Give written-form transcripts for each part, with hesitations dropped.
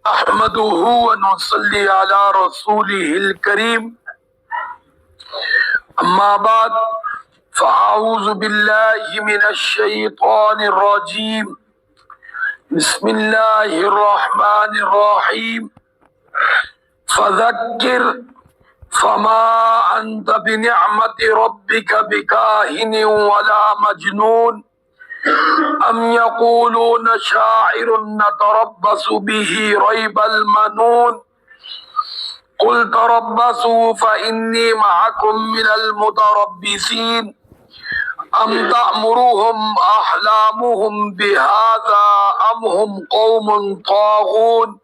احمدہ ونصلی علی رسولہ الکریم اما بعد فاعوذ باللہ من الشیطان الرجیم بسم اللہ الرحمن الرحیم فذکر فما انت بنعمت ربک بکاہن ولا مجنون ام یقولون شاعر نتربص به ریب المنون قل تربصوا فإني معكم من المتربصين ام تأمرهم احلامهم بهذا ام هم قوم طاغون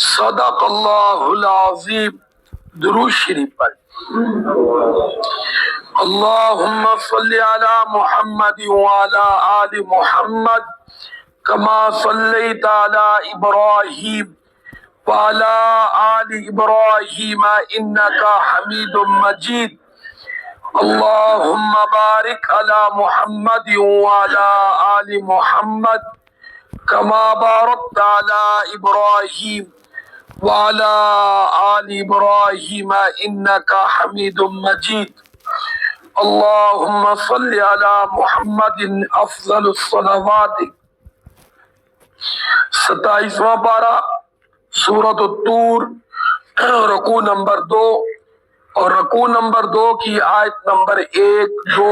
صدق اللہ العظیم۔ درود شریف پر اللہم صلی علی محمد وعلی آل محمد کما صلیت علی ابراہیم وعلی آل ابراہیم انکا حمید مجید اللہم بارک علی محمد وعلی آل محمد کما بارکت علی ابراہیم وعلی آل ابراہیم انکا حمید مجید اللہم صلی علی محمد افضل الصلوات۔ 27واں پارہ سورۃ الطور، رکوع نمبر 2 اور رکوع نمبر 2 کی آیت نمبر 1، 2،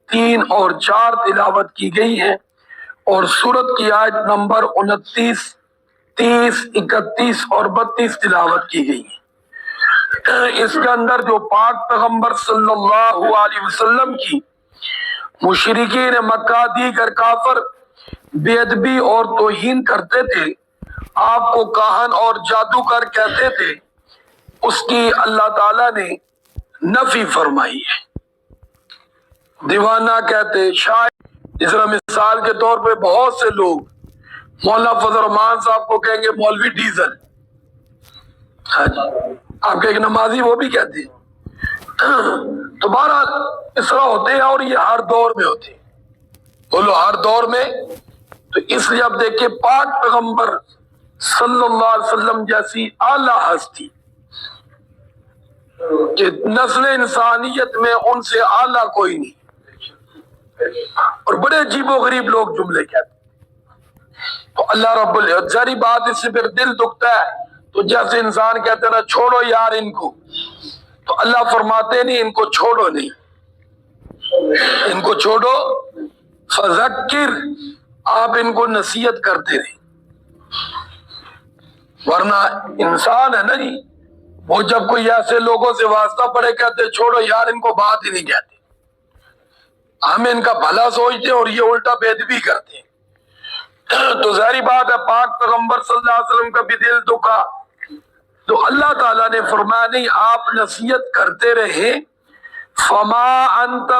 3 اور 4 تلاوت کی گئی ہے، اور سورت کی آیت نمبر 29، 30، 31 اور 32 تلاوت کی گئی ہے۔ اس کے اندر جو پاک پیغمبر صلی اللہ علیہ وسلم کی مشرکین مکہ دیگر کافر بے ادبی اور توہین کرتے تھے، آپ کو کاہن اور جادوگر کہتے تھے، اس کی اللہ تعالیٰ نے نفی فرمائی ہے۔ دیوانہ کہتے، شاعر، جس طرح مثال کے طور پہ بہت سے لوگ مولانا فضل الرحمان صاحب کو کہیں گے مولوی ڈیزل، ہاں جی، آپ کے ایک نمازی وہ بھی کہتے ہیں۔ تو بہرحال اس طرح ہوتے ہیں، اور یہ ہر دور میں ہوتے ہیں، بولو ہر دور میں۔ تو اس لیے اب دیکھیں پاک پیغمبر صلی اللہ علیہ وسلم جیسی اعلیٰ ہستی کہ نسل انسانیت میں ان سے اعلیٰ کوئی نہیں، اور بڑے عجیب و غریب لوگ جملے کہتے ہیں۔ تو اللہ رب العزت، ظاہری بات، اس سے پھر دل دکھتا ہے، تو جیسے انسان کہتے ہیں نا چھوڑو یار ان کو، تو اللہ فرماتے نہیں ان کو چھوڑو نہیں، ان کو چھوڑو، فذکر، آپ ان کو نصیحت کرتے رہیں۔ ورنہ انسان ہے نا جی، وہ جب کوئی ایسے لوگوں سے واسطہ پڑے کہتے چھوڑو یار ان کو بات ہی نہیں کہتے، ہم ان کا بھلا سوچتے ہیں اور یہ الٹا بے ادبی کرتے ہیں۔ تو ظاہری بات ہے پاک پیغمبر صلی اللہ علیہ وسلم کا بھی دل دکھا، تو اللہ تعالیٰ نے فرمایا نہیں، آپ نصیحت کرتے رہے، فما انت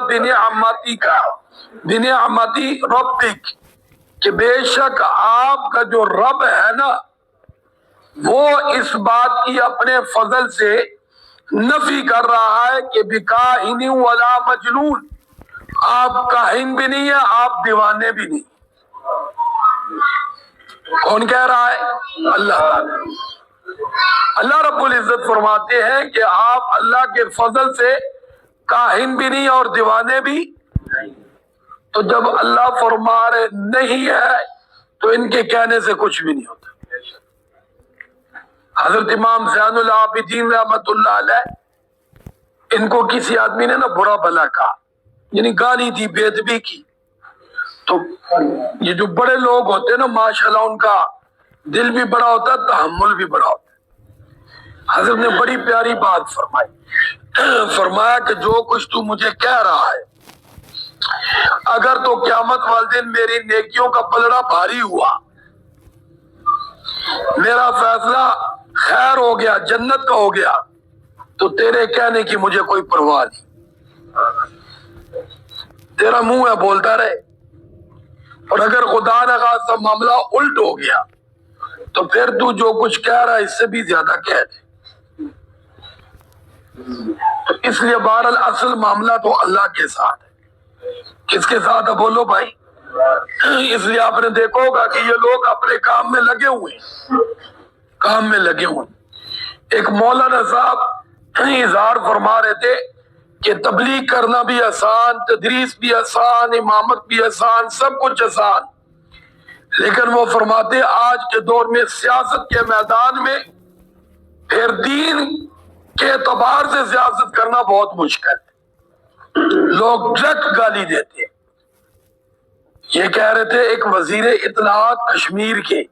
بنعمتی ربک، کہ بے شک آپ کا جو رب ہے نا، وہ اس بات کی اپنے فضل سے نفی کر رہا ہے کہ بکاہن ولا مجنون، آپ کاہن بھی نہیں ہے، آپ دیوانے بھی نہیں۔ کون کہہ رہا ہے؟ اللہ تعالیٰ۔ اللہ رب العزت فرماتے ہیں کہ آپ اللہ کے فضل سے کاہن بھی نہیں اور دیوانے بھی نہیں۔ تو جب اللہ فرما رہے نہیں ہے تو ان کے کہنے سے کچھ بھی نہیں ہوتا۔ حضرت امام زین العابدین رحمت اللہ علیہ، ان کو کسی آدمی نے نا برا بھلا کہا، یعنی گالی دی، بے ادبی کی، تو یہ جو بڑے لوگ ہوتے ہیں نا ماشاءاللہ ان کا دل بھی بڑا ہوتا ہے، تحمل بھی بڑا ہوتا ہے۔ حضرت نے بڑی پیاری بات فرمائی، فرمایا کہ جو کچھ تو مجھے کہہ رہا ہے، اگر تو قیامت والے دن میری نیکیوں کا پلڑا بھاری ہوا، میرا فیصلہ خیر ہو گیا، جنت کا ہو گیا، تو تیرے کہنے کی مجھے کوئی پرواہ نہیں، تیرا منہ ہے بولتا رہے۔ اور اگر خدا نہ خواستہ معاملہ الٹ ہو گیا تو پھر تو جو کچھ کہہ رہا ہے اس سے بھی زیادہ کہہ دے۔ تو اس لیے بہرحال اصل معاملہ تو اللہ کے ساتھ ہے۔ کس کے ساتھ ہے بولو بھائی؟ اس لیے آپ نے دیکھا ہوگا کہ یہ لوگ اپنے کام میں لگے ہوئے ہیں، کام میں لگے ہوئے. ایک مولانا صاحب اظہار فرما رہے تھے کہ تبلیغ کرنا بھی آسان، تدریس بھی آسان، امامت بھی آسان، سب کچھ آسان، لیکن وہ فرماتے آج کے دور میں سیاست کے میدان میں پھر دین کے اعتبار سے سیاست کرنا بہت مشکل ہے. لوگ ڈائریکٹ گالی دیتے. یہ کہہ رہے تھے ایک وزیر اطلاعات کشمیر کے،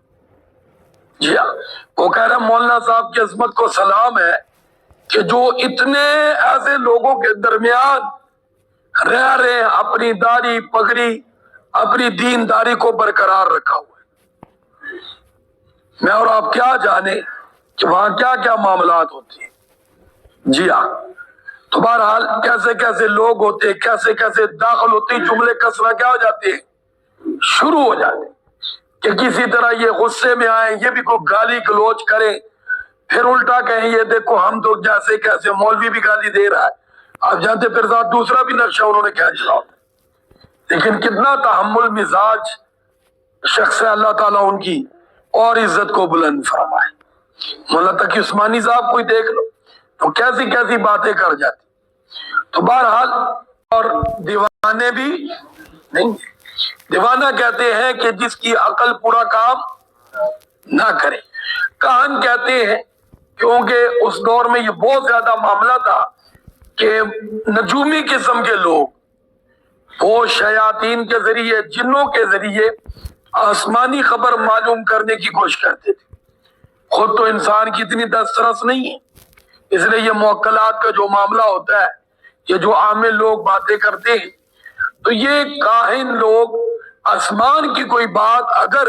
جی ہاں، وہ کہہ رہے مولانا صاحب کی عظمت کو سلام ہے کہ جو اتنے ایسے لوگوں کے درمیان رہ رہے ہیں، اپنی داڑھی پگڑی اپنی دینداری کو برقرار رکھا ہوا ہے. میں اور آپ کیا جانے کہ وہاں کیا کیا معاملات ہوتے ہیں. جی ہاں، تو بہرحال کیسے کیسے لوگ ہوتے، کیسے کیسے داخل ہوتے، جملے کسرہ کیا ہو جاتے ہیں، شروع ہو جاتے ہیں کہ کسی طرح یہ غصے میں آئیں، یہ بھی کوئی گالی گلوچ کریں، پھر الٹا کہیں یہ دیکھو ہم تو جیسے کیسے مولوی بھی گالی دے رہا ہے. آپ جانتے پھر ساتھ دوسرا بھی نقشہ انہوں نے کیا چلا. لیکن کتنا تحمل مزاج شخص ہے، اللہ تعالیٰ ان کی اور عزت کو بلند فرمائے. مولانا تقی عثمانی صاحب کوئی دیکھ لو تو کیسی کیسی باتیں کر جاتی. تو بہرحال اور دیوانے بھی نہیں. دیوانہ کہتے ہیں کہ جس کی عقل پورا کام نہ کرے. کہن کہتے ہیں کیونکہ اس دور میں یہ بہت زیادہ معاملہ تھا کہ نجومی قسم کے لوگ وہ شیاطین کے ذریعے، جنوں کے ذریعے آسمانی خبر معلوم کرنے کی کوشش کرتے تھے. خود تو انسان کی اتنی دسترس نہیں ہے، اس لیے یہ موکلات کا جو معاملہ ہوتا ہے، یہ جو عام لوگ باتیں کرتے ہیں، تو یہ کاہن لوگ آسمان کی کوئی بات اگر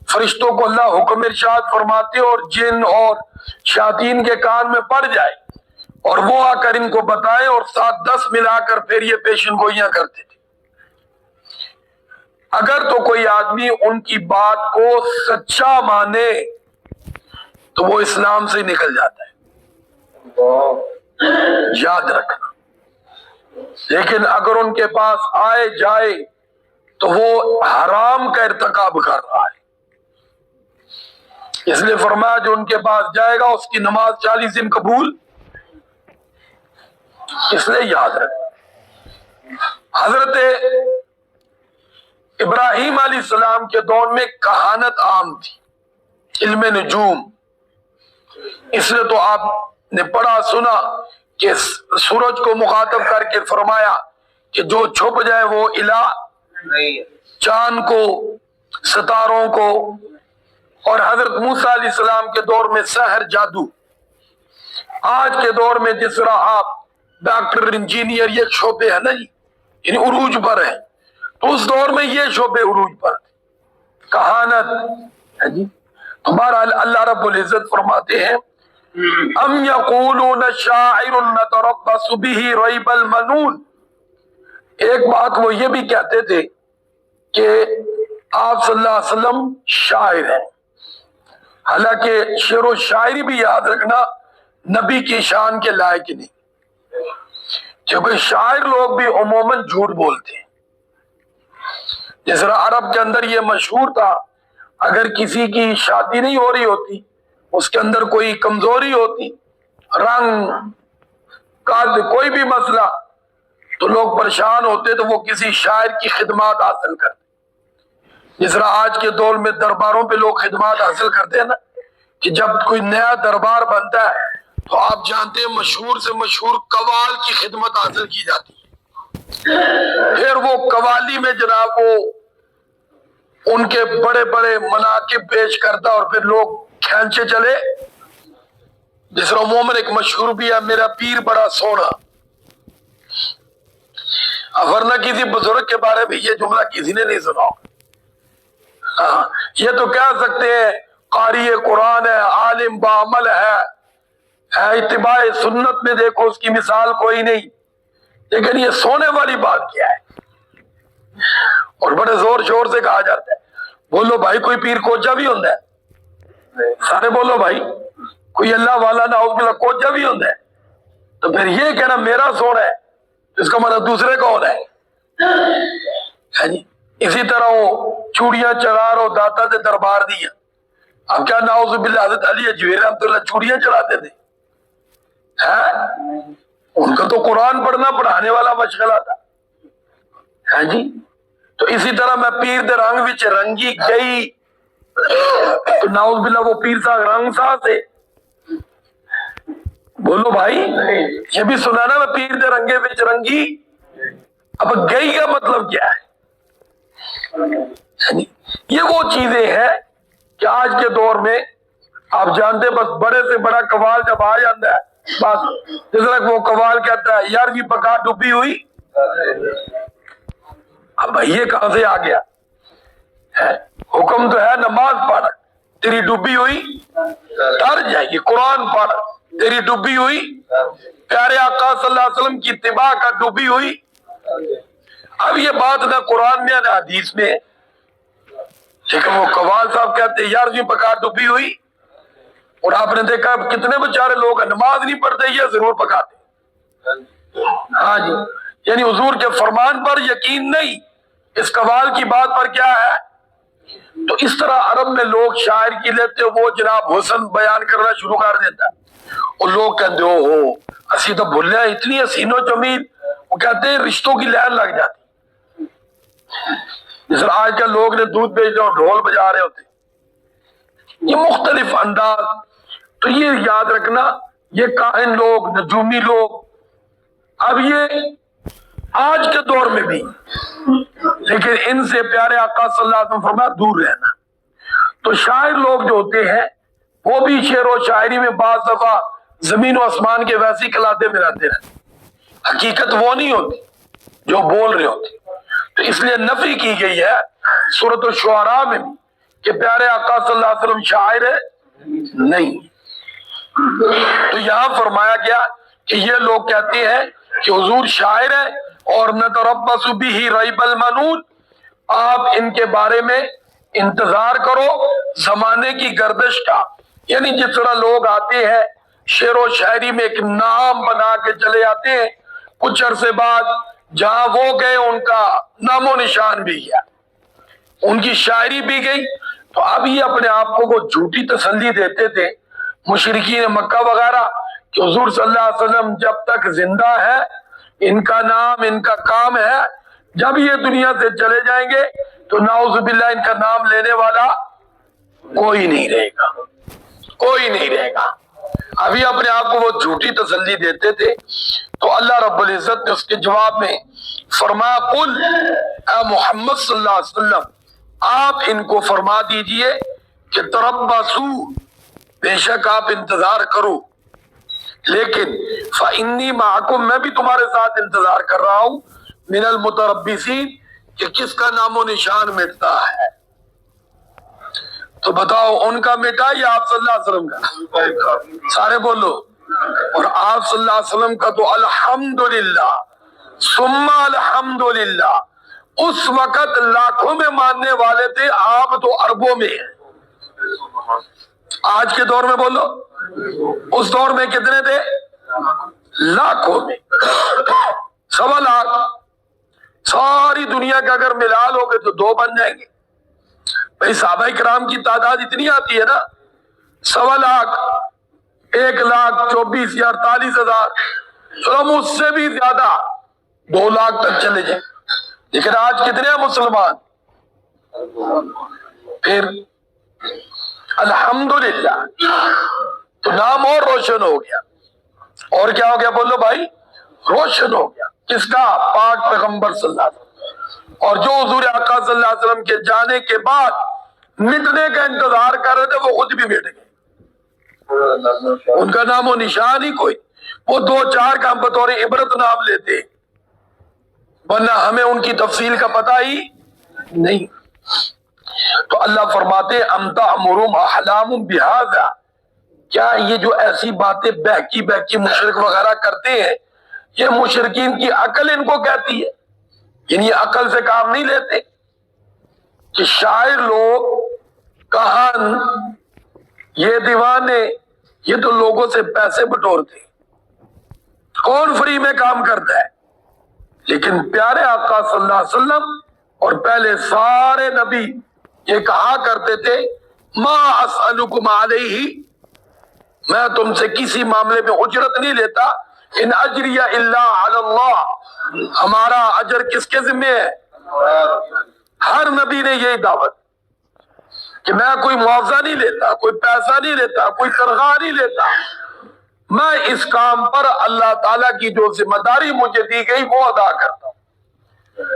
فرشتوں کو اللہ حکم ارشاد فرماتے اور جن اور شیاطین کے کان میں پڑ جائے اور وہ آ کر ان کو بتائے اور 7-10 ملا کر پھر یہ پیشن گوئیاں کرتے تھے. اگر تو کوئی آدمی ان کی بات کو سچا مانے تو وہ اسلام سے نکل جاتا ہے، یاد رکھنا. لیکن اگر ان کے پاس آئے جائے تو وہ حرام کا ارتکاب کر رہا ہے. اس لیے فرمایا جو ان کے پاس جائے گا اس کی نماز 40 دن قبول. اس لیے یاد رکھ، حضرت ابراہیم علیہ السلام کے دور میں کہانت عام تھی، علم نجوم. اس لیے تو آپ نے پڑھا سنا کہ سورج کو مخاطب کر کے فرمایا کہ جو چھپ جائے وہ الہ نہیں، چاند کو، ستاروں کو. اور حضرت موسیٰ علیہ السلام کے دور میں سحر، جادو. آج کے دور میں جس طرح آپ ڈاکٹر، انجینئر، یہ شعبے ہیں نا جی، یعنی عروج پر ہیں، تو اس دور میں یہ شعبے عروج پر تھے، کہانت ہے جی. تو بہرحال اللہ رب العزت فرماتے ہیں ام یقولون شاعر نتربص به ریب المنون. ایک بات وہ یہ بھی کہتے تھے کہ آپ صلی اللہ علیہ وسلم شاعر ہیں. حالانکہ شعر و شاعری بھی یاد رکھنا نبی کی شان کے لائق نہیں، کیونکہ شاعر لوگ بھی عموماً جھوٹ بولتے ہیں. جس طرح عرب کے اندر یہ مشہور تھا، اگر کسی کی شادی نہیں ہو رہی ہوتی، اس کے اندر کوئی کمزوری ہوتی، رنگ قد، کوئی بھی مسئلہ، تو لوگ پریشان ہوتے تو وہ کسی شاعر کی خدمات حاصل کرتے. جس طرح آج کے دور میں درباروں پہ لوگ خدمات حاصل کرتے ہیں نا، کہ جب کوئی نیا دربار بنتا ہے تو آپ جانتے ہیں مشہور سے مشہور قوال کی خدمت حاصل کی جاتی ہے. پھر وہ قوالی میں جناب وہ ان کے بڑے بڑے مناقب پیش کرتا اور پھر لوگ کھینچے چلے. جس طرح عموماً ایک مشہور بھی ہے، میرا پیر بڑا سونا. ورنہ کسی بزرگ کے بارے میں یہ جملہ کسی نے نہیں سنا. یہ تو کہہ سکتے ہیں قاری قرآن ہے، عالم بعمل ہے، اتباع سنت میں دیکھو اس کی مثال کوئی نہیں. لیکن یہ سونے والی بات کیا ہے؟ اور بڑے زور شور سے کہا جاتا ہے بولو بھائی کوئی پیر کوچا بھی ہوتا ہے، سارے بولو بھائی کوئی اللہ والا نہ ہو کوچا بھی ہوتا ہے. تو پھر یہ کہنا میرا سونا ہے، اس کا مطلب دوسرے کا ہونا ہے جی. اسی طرح وہ چوڑیاں چرار اور داتا سے دربار دیا، اب کیا نعوذ باللہ حضرت علی اجویری رحمۃ اللہ چوڑیاں چڑھاتے تھے؟ ان کا تو قرآن پڑھنا پڑھانے والا مشغلہ تھا. ہاں جی. تو اسی طرح میں پیر دے رنگ وچ رنگی گئی تو نعوذ باللہ وہ پیر صاحب رنگ سا سے بولو بھائی یہ بھی سنا نا میں پیر دے رنگے وچ رنگی. اب گئی کا مطلب کیا ہے؟ یہ وہ چیزیں ہیں کہ آج کے دور میں آپ جانتے بس بڑے سے بڑا قوال جب آ جاتا ہے بس جس طرح وہ قوال کہتا ہے 11ویں پکا ڈوبی ہوئی. اب بھائی یہ کہاں سے آ گیا؟ حکم تو ہے نماز پڑھ تیری ڈوبی ہوئی تر جائے گی, قرآن پڑھ تیری ڈوبی ہوئی, پیارے آقا صلی اللہ علیہ وسلم کی اتباع کا ڈوبی ہوئی. اب یہ بات نہ قرآن میں نہ حدیث میں, لیکن وہ قوال صاحب کہتے 11ویں پکا ڈوبی ہوئی. اور آپ نے دیکھا کتنے بیچارے لوگ نماز نہیں پڑھتے یہ ضرور پکاتے. ہاں جی, یعنی حضور کے فرمان پر یقین نہیں, اس قوال کی بات پر کیا ہے. تو اس طرح عرب میں لوگ شاعر کی لیتے وہ جناب حسن بیان کرنا شروع کر دیتا اور لوگ کہتے ہو اسی تو بھولے اتنی حسین و جمیل, وہ کہتے ہیں رشتوں کی لہر لگ جاتی. جس طرح آج کل لوگ نے دودھ بیچ رہے ڈھول بجا رہے ہوتے, یہ مختلف انداز. تو یہ یاد رکھنا یہ کاہن لوگ نجومی لوگ اب یہ آج کے دور میں بھی, لیکن ان سے پیارے آقا صلی اللہ علیہ وسلم فرمایا دور رہنا. تو شاعر لوگ جو ہوتے ہیں وہ بھی شعر و شاعری میں بعض دفعہ زمین و آسمان کے ویسی کلاتے میں رہتے ہیں, حقیقت وہ نہیں ہوتی جو بول رہے ہوتے. تو اس لیے نفی کی گئی ہے سورۃ الشعراء میں بھی کہ پیارے آقا صلی اللہ علیہ وسلم شاعر ہے نہیں. تو یہاں فرمایا گیا کہ یہ لوگ کہتے ہیں کہ حضور شاعر ہے اور نتربص بہ ریب المنون, آپ ان کے بارے میں انتظار کرو زمانے کی گردش کا. یعنی جس طرح لوگ آتے ہیں شعر و شاعری میں ایک نام بنا کے چلے آتے ہیں, کچھ عرصے بعد جہاں وہ گئے ان کا نام و نشان بھی گیا, ان کی شاعری بھی گئی. تو اب یہ اپنے آپ کو وہ جھوٹی تسلی دیتے تھے مشرکین مکہ وغیرہ کہ حضور صلی اللہ علیہ وسلم جب تک زندہ ہے ان کا نام ان کا کام ہے, جب یہ دنیا سے چلے جائیں گے تو نعوذ باللہ ان کا نام لینے والا کوئی نہیں رہے گا, کوئی نہیں رہے گا. ابھی اپنے آپ کو وہ جھوٹی تسلی دیتے تھے. تو اللہ رب العزت نے اس کے جواب میں فرمایا قل اے محمد صلی اللہ علیہ وسلم آپ ان کو فرما دیجئے کہ تربصوا بے شک آپ انتظار کرو, لیکن فإنی معکم میں بھی تمہارے ساتھ انتظار کر رہا ہوں من المتربصین کہ کس کا نام و نشان مٹتا ہے. تو بتاؤ ان کا مٹا یا آپ صلی اللہ علیہ وسلم کا؟ سارے بولو. اور آپ صلی اللہ علیہ وسلم کا تو الحمدللہ ثم الحمدللہ, اس وقت لاکھوں میں ماننے والے تھے, آپ تو اربوں میں ہیں. آج کے دور میں بولو اس دور میں کتنے تھے؟ لاکھوں میں, 1.25 لاکھ. ساری دنیا کا اگر ملا لو گے تو 2 بن جائیں گے. بھائی صحابہ کرام کی تعداد اتنی آتی ہے نا, 1.25 لاکھ, 1,24,000 یا 48,000, چلو اس سے بھی زیادہ 2 لاکھ تک چلے جائیں. لیکن آج کتنے ہیں مسلمان؟ پھر الحمدللہ تو نام اور روشن ہو گیا. اور کیا ہو گیا بولو بھائی؟ روشن ہو گیا. کس کا؟ پاک پیغمبر صلی اللہ علیہ وسلم. اور جو حضور آقا صلی اللہ علیہ وسلم کے جانے کے بعد مٹنے کا انتظار کر رہے تھے وہ خود بھی مٹ گئے, ان کا نام و نشان ہی کوئی. وہ 2-4 کا ہم بطور عبرت نام لیتے, ورنہ ہمیں ان کی تفصیل کا پتہ ہی نہیں. تو اللہ فرماتے ام تأمرهم احلامهم بهذا, کیا یہ جو ایسی باتیں بہکی بہکی مشرک وغیرہ کرتے ہیں یہ مشرکین کی عقل ان کو کہتی ہے؟ یعنی عقل سے کام نہیں لیتے کہ شاعر لوگ, کہان, یہ دیوانے, یہ تو لوگوں سے پیسے بٹورتے, کون فری میں کام کرتا ہے؟ لیکن پیارے آقا صلی اللہ علیہ وسلم اور پہلے سارے نبی یہ کہا کرتے تھے ما اسألکم علیہ، میں تم سے کسی معاملے میں اجرت نہیں لیتا، ان اجری الا علی اللہ، ہمارا اجر کس کے ذمہ ہے؟ ہر نبی نے یہی دعوت کہ میں کوئی معاوضہ نہیں لیتا، کوئی پیسہ نہیں لیتا، کوئی تنخواہ نہیں لیتا، میں اس کام پر اللہ تعالیٰ کی جو ذمہ داری مجھے دی گئی وہ ادا کرتا ہوں،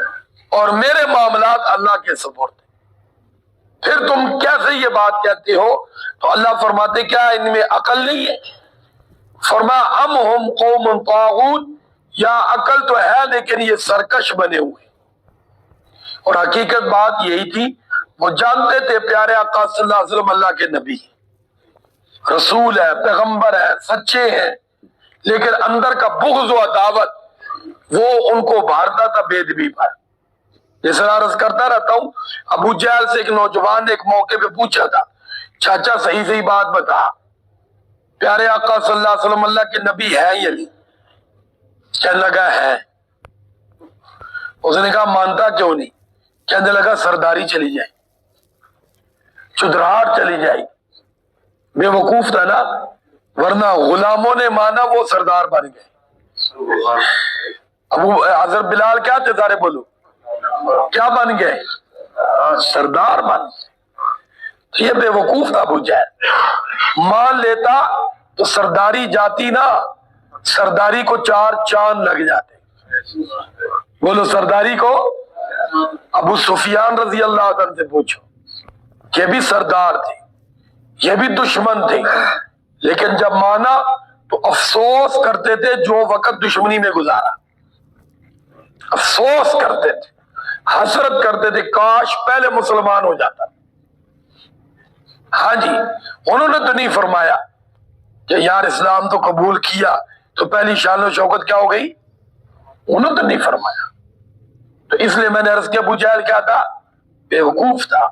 اور میرے معاملات اللہ کے سپرد ہیں۔ پھر تم کیسے یہ بات کہتے ہو؟ تو اللہ فرماتے کیا ان میں عقل نہیں ہے؟ فرمایا ام ہم قوم طاغون، یا عقل تو ہے لیکن یہ سرکش بنے ہوئے۔ اور حقیقت بات یہی تھی، وہ جانتے تھے پیارے آقا صلی اللہ علیہ وسلم اللہ کے نبی رسول ہے، پیغمبر ہے، سچے ہیں، لیکن اندر کا بغض و عداوت وہ ان کو بھارتا تھا بے ادبی پر۔ جیسے عرض کرتا رہتا ہوں، ابو جہل سے ایک نوجوان نے ایک موقع پہ پوچھا تھا، چاچا صحیح صحیح بات بتا، پیارے آقا صلی اللہ علیہ وسلم اللہ کے نبی ہے یا نہیں؟ کہنے لگا ہے۔ اس نے کہا مانتا کیوں نہیں؟ کہنے لگا سرداری چلی جائے، چدراہٹ چلی جائے۔ بے وقوف تھا نا، ورنہ غلاموں نے مانا وہ سردار بن گئے۔ ابو حضرت بلال کیا تھے؟ سارے بولو کیا بن گئے؟ سردار بن گئے۔ یہ بے وقوف تھا ابو جہل، مان لیتا تو سرداری جاتی نا، سرداری کو 4 چاند لگ جاتے۔ بولو سرداری کو۔ ابو سفیان رضی اللہ عنہ سے پوچھو، یہ بھی سردار تھے، یہ بھی دشمن تھے، لیکن جب مانا تو افسوس کرتے تھے جو وقت دشمنی میں گزارا، افسوس کرتے تھے، حسرت کرتے تھے کاش پہلے مسلمان ہو جاتا۔ ہاں جی، انہوں نے تو نہیں فرمایا کہ یار اسلام تو قبول کیا تو پہلی شان و شوکت کیا ہو گئی، انہوں نے تو نہیں فرمایا۔ تو اس لیے میں نے عرض کیا ابو جہل کیا تھا؟ بے وقوف تھا۔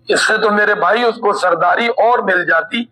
اس سے تو میرے بھائی اس کو سرداری اور مل جاتی